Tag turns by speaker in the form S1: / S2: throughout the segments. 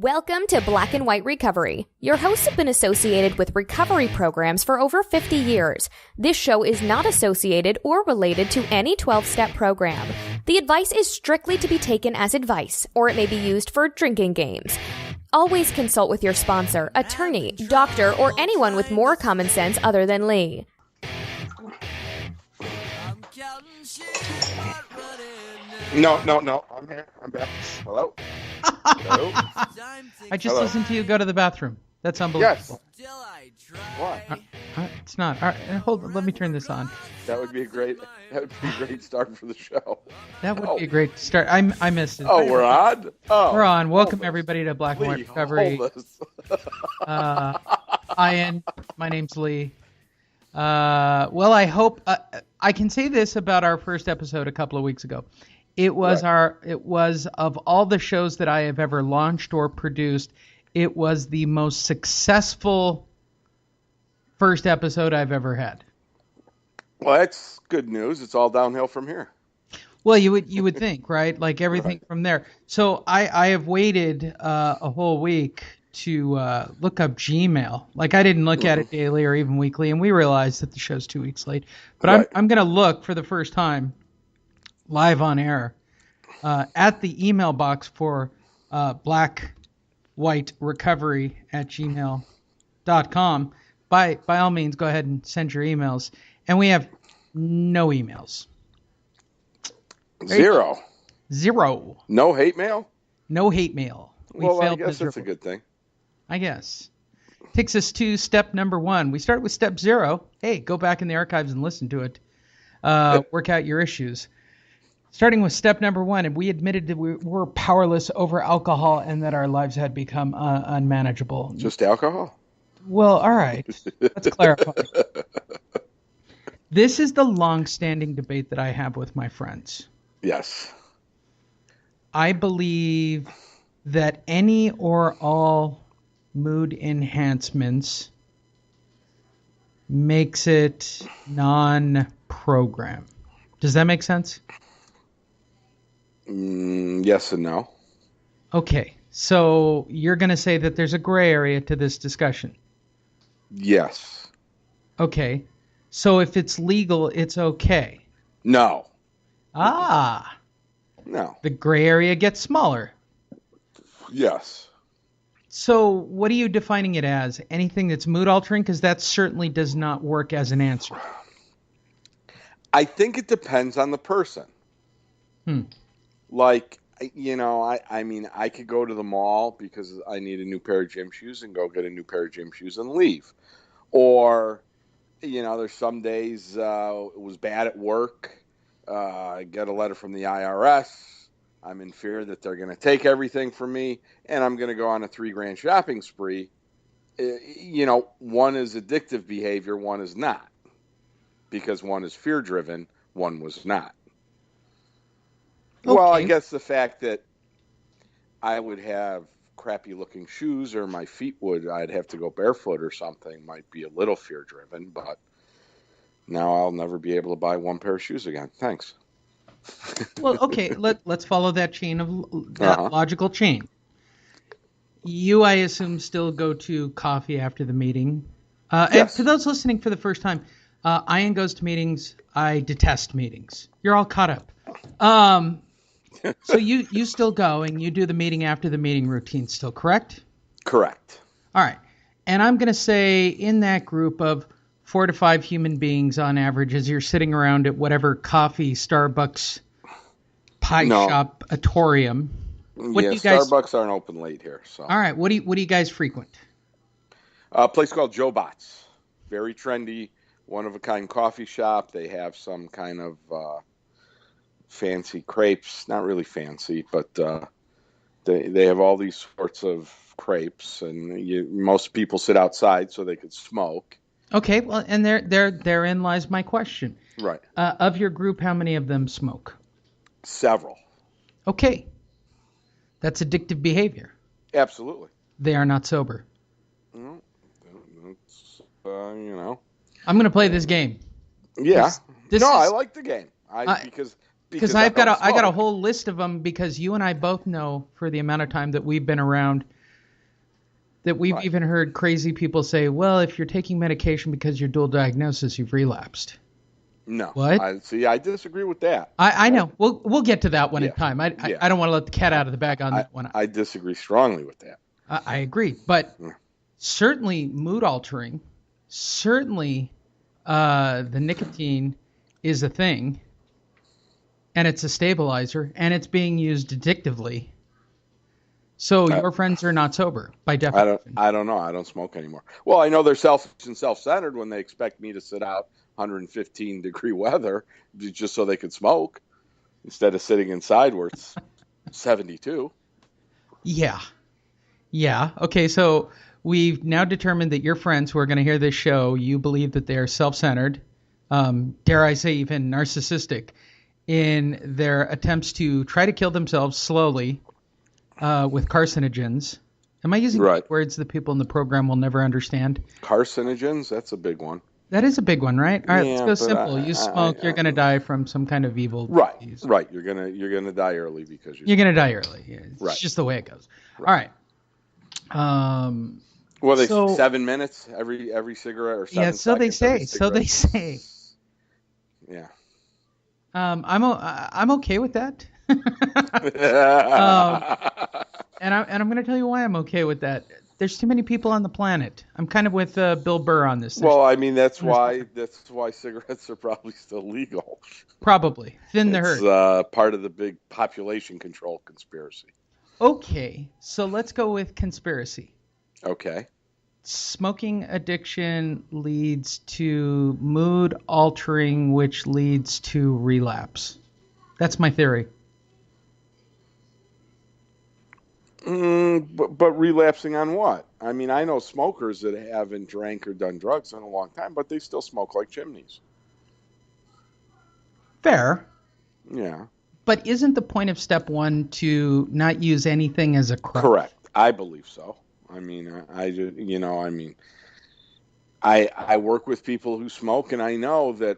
S1: Welcome to Black and White Recovery. Your hosts have been associated with recovery programs for over 50 years. This show is not associated or related to any 12-step program. The advice is strictly to be taken as advice, or it may be used for drinking games. Always consult with your sponsor, attorney, doctor, or anyone with more common sense other than Lee.
S2: No. I'm here. I'm back. Hello. Hello.
S3: I just listened to you go to the bathroom. That's unbelievable.
S2: Yes. What?
S3: It's not. All right, hold on. Let me turn this on.
S2: That would be a great start for the show.
S3: That would be a great start. I missed it.
S2: Oh, we're on? Oh.
S3: We're on. Welcome, everybody, to Black and White Recovery. My name's Lee. Well, I hope I can say this about our first episode a couple of weeks ago. It was of all the shows that I have ever launched or produced, it was the most successful first episode I've ever had.
S2: Well, that's good news. It's all downhill from here.
S3: Well, you would think, right? Like everything from there. So I have waited a whole week to look up Gmail. Like I didn't look at it daily or even weekly, and we realized that the show's 2 weeks late. But I'm going to look for the first time live on air at the email box for blackwhiterecovery@gmail.com. By all means, go ahead and send your emails. And we have no emails.
S2: Zero.
S3: No hate
S2: mail?
S3: No hate mail.
S2: Well, I guess that's a good thing.
S3: I guess. Takes us to step number 1. We start with step 0. Hey, go back in the archives and listen to it. Work out your issues. Starting with step number 1, and we admitted that we were powerless over alcohol and that our lives had become unmanageable.
S2: Just alcohol?
S3: Well, all right. Let's clarify. This is the long-standing debate that I have with my friends.
S2: Yes.
S3: I believe that any or all mood enhancements makes it non-program. Does that make sense?
S2: Yes and no.
S3: Okay, so you're going to say that there's a gray area to this discussion.
S2: Yes.
S3: Okay, so if it's legal, it's okay.
S2: No.
S3: Ah.
S2: No.
S3: The gray area gets smaller.
S2: Yes.
S3: So what are you defining it as? Anything that's mood altering? Because that certainly does not work as an answer.
S2: I think it depends on the person. Like, I mean, I could go to the mall because I need a new pair of gym shoes and go get a new pair of gym shoes and leave. Or, there's some days it was bad at work. I get a letter from the IRS. I'm in fear that they're going to take everything from me, and I'm going to go on a $3,000 shopping spree. One is addictive behavior, one is not. Because one is fear-driven, one was not. Okay. Well, I guess the fact that I would have crappy-looking shoes or my feet I'd have to go barefoot or something might be a little fear-driven, but now I'll never be able to buy one pair of shoes again. Thanks.
S3: Well, okay, let's follow that chain of logical chain. You, I assume, still go to coffee after the meeting. Yes. And for those listening for the first time, Ian goes to meetings. I detest meetings. You're all caught up. So you still go and you do the meeting after the meeting routine still, correct?
S2: Correct.
S3: All right. And I'm going to say in that group of 4 to 5 human beings on average, as you're sitting around at whatever coffee, Starbucks, pie shop, atorium. What do you guys...
S2: Starbucks aren't open late here. So.
S3: All right. What do you guys frequent?
S2: A place called Joe Bott's. Very trendy, one-of-a-kind coffee shop. They have some kind of fancy crepes. Not really fancy, but they have all these sorts of crepes, and most people sit outside so they could smoke.
S3: Okay, well, and therein lies my question.
S2: Right.
S3: Of your group, how many of them smoke?
S2: Several.
S3: Okay. That's addictive behavior.
S2: Absolutely.
S3: They are not sober.
S2: It's,
S3: I'm going to play this game.
S2: Yeah. I like the game. Because
S3: I got a whole list of them because you and I both know for the amount of time that we've been around that we've even heard crazy people say, well, if you're taking medication because you're dual diagnosis, you've relapsed.
S2: No.
S3: What?
S2: I disagree with that.
S3: I know. We'll get to that one in time. I don't want to let the cat out of the bag on that one.
S2: I disagree strongly with that.
S3: I agree. But certainly mood altering, certainly the nicotine is a thing, and it's a stabilizer, and it's being used addictively. So your friends are not sober, by definition.
S2: I don't know. I don't smoke anymore. Well, I know they're selfish and self-centered when they expect me to sit out 115-degree weather just so they could smoke instead of sitting inside where it's 72.
S3: Yeah. Okay, so we've now determined that your friends who are going to hear this show, you believe that they are self-centered, dare I say even narcissistic, in their attempts to try to kill themselves slowly with carcinogens. Am I using words that people in the program will never understand?
S2: Carcinogens? That's a big one.
S3: That is a big one, right? All right, let's go simple. You smoke, you're going to die from some kind of evil disease.
S2: Right. You're gonna die early because
S3: you're going to die early. It's just the way it goes. Right. All right.
S2: Well, 7 minutes every cigarette or 7 seconds.
S3: So they say.
S2: Yeah.
S3: I'm okay with that. And I'm going to tell you why I'm okay with that. There's too many people on the planet. I'm kind of with Bill Burr on this.
S2: Well, I mean that's why cigarettes are probably still legal.
S3: Probably thin the herd.
S2: It's part of the big population control conspiracy.
S3: Okay, so let's go with conspiracy.
S2: Okay.
S3: Smoking addiction leads to mood altering, which leads to relapse. That's my theory.
S2: But relapsing on what? I mean, I know smokers that haven't drank or done drugs in a long time, but they still smoke like chimneys.
S3: Fair.
S2: Yeah.
S3: But isn't the point of step one to not use anything as a crutch?
S2: Correct. I believe so. I mean, I work with people who smoke, and I know that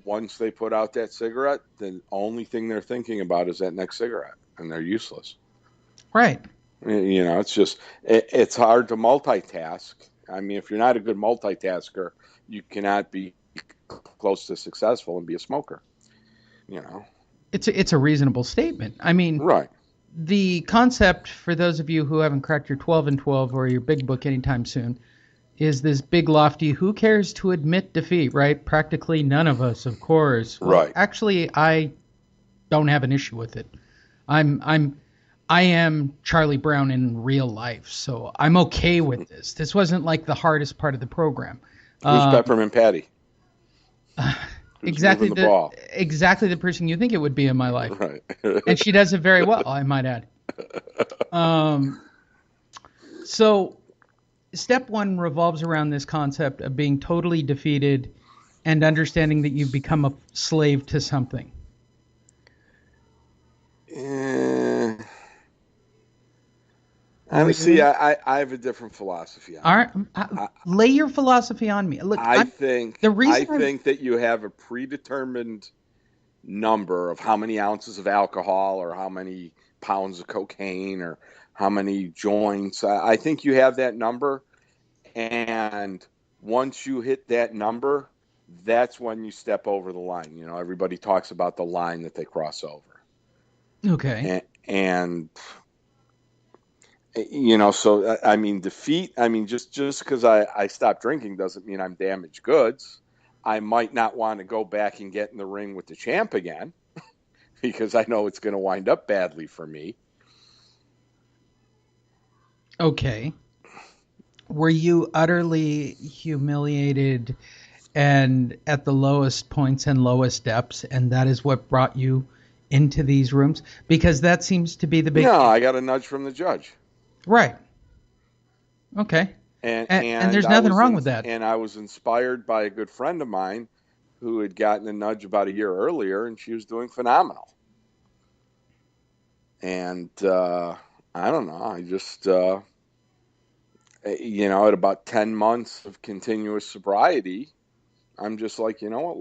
S2: once they put out that cigarette, the only thing they're thinking about is that next cigarette, and they're useless.
S3: Right.
S2: It's just, it's hard to multitask. I mean, if you're not a good multitasker, you cannot be close to successful and be a smoker.
S3: It's a reasonable statement. I mean,
S2: right.
S3: The concept, for those of you who haven't cracked your 12 and 12 or your big book anytime soon, is this big lofty, who cares to admit defeat, right? Practically none of us, of course. Well,
S2: right.
S3: Actually, I don't have an issue with it. I am Charlie Brown in real life, so I'm okay with this. This wasn't like the hardest part of the program.
S2: Who's Peppermint Patty?
S3: Exactly the person you think it would be in my life.
S2: Right.
S3: And she does it very well, I might add. So step one revolves around this concept of being totally defeated and understanding that you've become a slave to something.
S2: Honestly, I have a different philosophy on it.
S3: All right, lay your philosophy on me. Look,
S2: I think that you have a predetermined number of how many ounces of alcohol or how many pounds of cocaine or how many joints. I think you have that number, and once you hit that number, that's when you step over the line. Everybody talks about the line that they cross over.
S3: Okay.
S2: And so I mean, defeat. I mean, just because I stopped drinking doesn't mean I'm damaged goods. I might not want to go back and get in the ring with the champ again because I know it's going to wind up badly for me.
S3: Okay. Were you utterly humiliated and at the lowest points and lowest depths, and that is what brought you into these rooms? Because that seems to be the big...
S2: No, I got a nudge from the judge.
S3: Right. Okay. And there's nothing wrong with that.
S2: And I was inspired by a good friend of mine who had gotten a nudge about a year earlier, and she was doing phenomenal. And I don't know. I just, at about 10 months of continuous sobriety, I'm just like, you know what,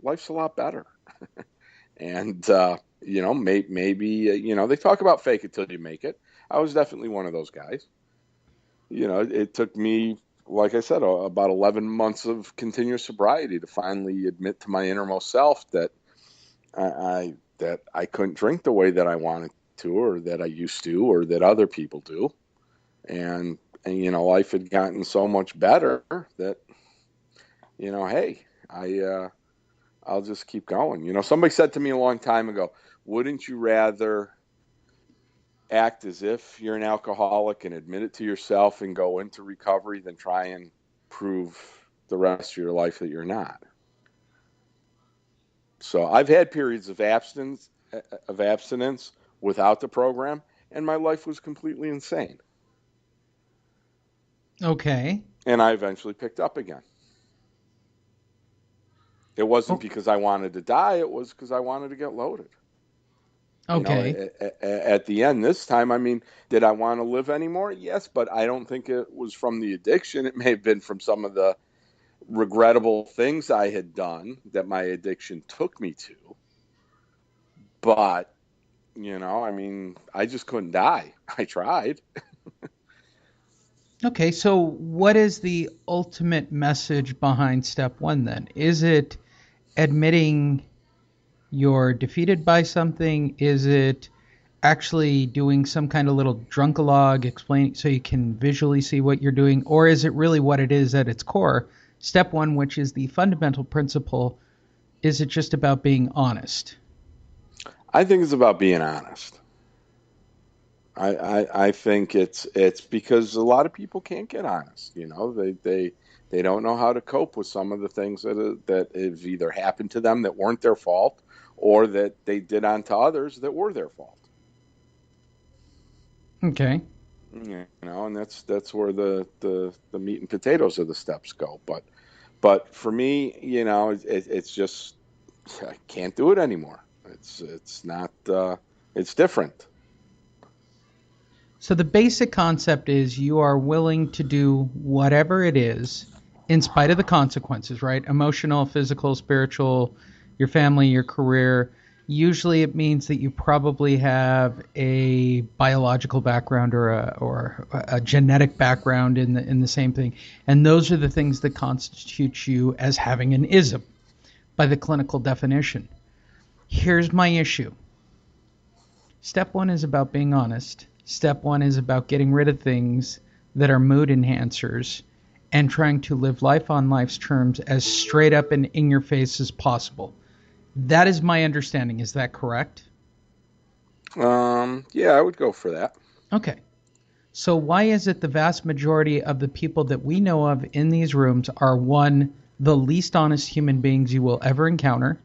S2: life's a lot better. And, maybe, they talk about fake it till you make it. I was definitely one of those guys. it took me, like I said, about 11 months of continuous sobriety to finally admit to my innermost self that I couldn't drink the way that I wanted to, or that I used to, or that other people do. And life had gotten so much better that, hey, I'll just keep going. Somebody said to me a long time ago, wouldn't you rather act as if you're an alcoholic and admit it to yourself and go into recovery than try and prove the rest of your life that you're not? So I've had periods of abstinence without the program, and my life was completely insane.
S3: Okay.
S2: And I eventually picked up again. It wasn't because I wanted to die. It was because I wanted to get loaded.
S3: Okay.
S2: At the end, this time, did I want to live anymore? Yes, but I don't think it was from the addiction. It may have been from some of the regrettable things I had done that my addiction took me to. But, I just couldn't die. I tried.
S3: Okay, so what is the ultimate message behind step one then? Is it admitting you're defeated by something? Is it actually doing some kind of little drunkalog explaining so you can visually see what you're doing? Or is it really what it is at its core? Step one, which is the fundamental principle, is it just about being honest?
S2: I think it's about being honest. I think it's because a lot of people can't get honest. They don't know how to cope with some of the things that have either happened to them that weren't their fault, or that they did onto others that were their fault.
S3: Okay.
S2: And that's where the meat and potatoes of the steps go. But for me, it's just, I can't do it anymore. It's not. It's different.
S3: So the basic concept is you are willing to do whatever it is in spite of the consequences, right? Emotional, physical, spiritual, your family, your career. Usually it means that you probably have a biological background or a genetic background in the same thing. And those are the things that constitute you as having an ism by the clinical definition. Here's my issue. Step one is about being honest. Step one is about getting rid of things that are mood enhancers and trying to live life on life's terms as straight up and in your face as possible. That is my understanding. Is that correct?
S2: Yeah, I would go for that.
S3: Okay. So why is it the vast majority of the people that we know of in these rooms are, one, the least honest human beings you will ever encounter,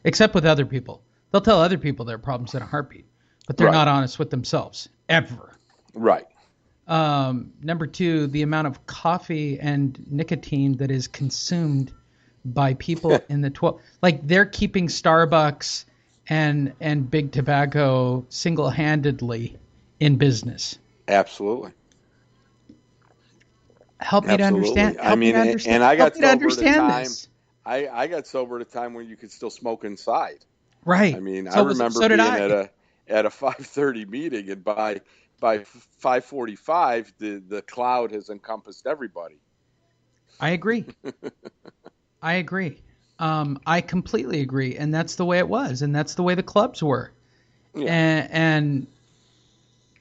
S3: except with other people? They'll tell other people their problems in a heartbeat, but they're not honest with themselves, ever.
S2: Right.
S3: Number two, the amount of coffee and nicotine that is consumed by people in the 12, like they're keeping Starbucks and big tobacco single-handedly in business.
S2: Absolutely.
S3: Help me to understand.
S2: And I got sober at a time. I got sober at a time when you could still smoke inside.
S3: Right.
S2: I remember being at a 5:30 meeting, and by 5:45, the cloud has encompassed everybody.
S3: I agree. I completely agree, and that's the way it was, and that's the way the clubs were. Yeah. And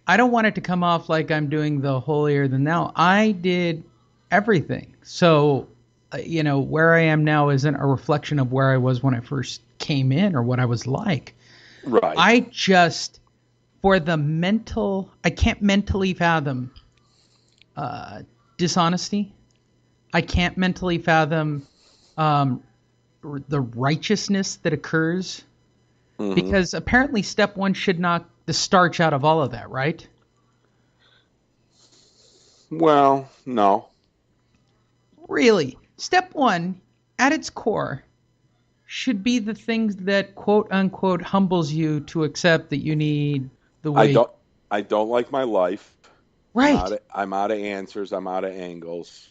S3: I don't want it to come off like I'm doing the holier than thou. I did everything. So, where I am now isn't a reflection of where I was when I first came in or what I was like.
S2: Right.
S3: I just, I can't mentally fathom dishonesty. I can't mentally fathom the righteousness that occurs, because apparently step one should knock the starch out of all of that, right?
S2: Well, no.
S3: Really? Step one, at its core, should be the things that quote unquote humbles you to accept that you need the way.
S2: I don't like my life.
S3: Right.
S2: I'm out of answers. I'm out of angles.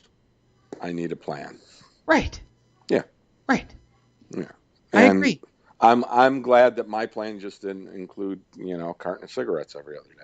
S2: I need a plan.
S3: Right.
S2: Yeah.
S3: Right.
S2: Yeah.
S3: I agree.
S2: I'm glad that my plan just didn't include, a carton of cigarettes every other day.